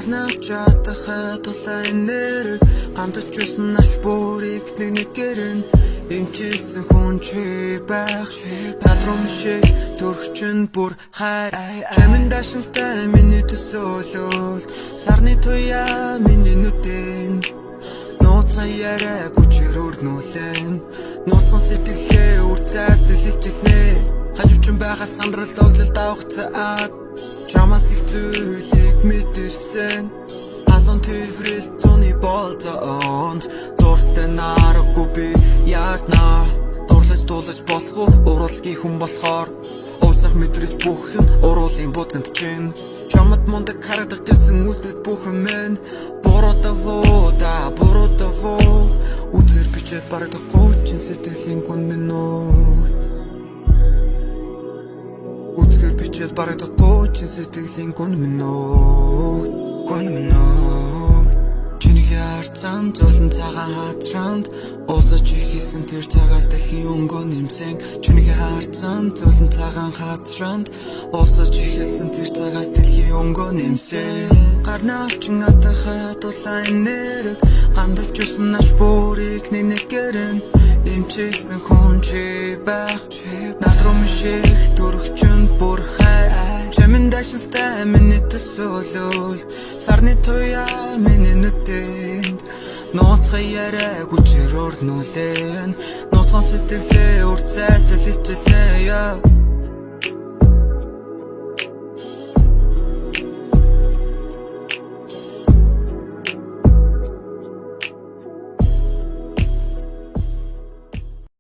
гарнавчаатахад тулайн нэр гандаж юусан авч бүрийг нэгнэгэрэн эмчилсэн хүн чи байх надруу шиг төрөгчн бүр хайр чамин дашинстай миний төсөөлөл сарны туяа миний нүдэн нууцан яриаг үчир өрнүүлэн нууцан сэтгэлээ үрцээд дэлгэжлээ хажуучин байгаа сандрал доглол давах цаад чамаас их зүйлийг мэдэрсэн азон тврэл зуны болзоонд дуртай нарахгүй би яатна дурлаж болох уу уралгийн хүн болохоор уусах мэдрэж бүх юм уруулын будганд чинь чамд мундаг харагдах гэсэн үлдэт бүх юм мэн буруудавуу үдгэр бичээд барагдахгүй чин сэтгэлийн гүн минут үдгэр бичээд барагдахгүй чин сэтгэлийн гүн минут чиний харцан золон цагаан хатранд уусаж хийсэн тэр цагаас дэлхийн өнгөө нэмсэн чиний харцан золон цагаан хатранд уусаж хийсэн тэр цагаас дэлхийн өнгөө нэмсэн гарнавчин атахад тулайн нэрэг гандаж юусан аж бүрийг нэгнэгэрэн эмчилсэн хүн чи байх надруу шиг төрөгчн бүр хайр чамин дашинстай миний төсөөлөл сарны туяа миний нүдэнд нууцхан яриаг үчир өрнүүлэн нууцхан сэтгэлээ үрцээд дэлгэжлээ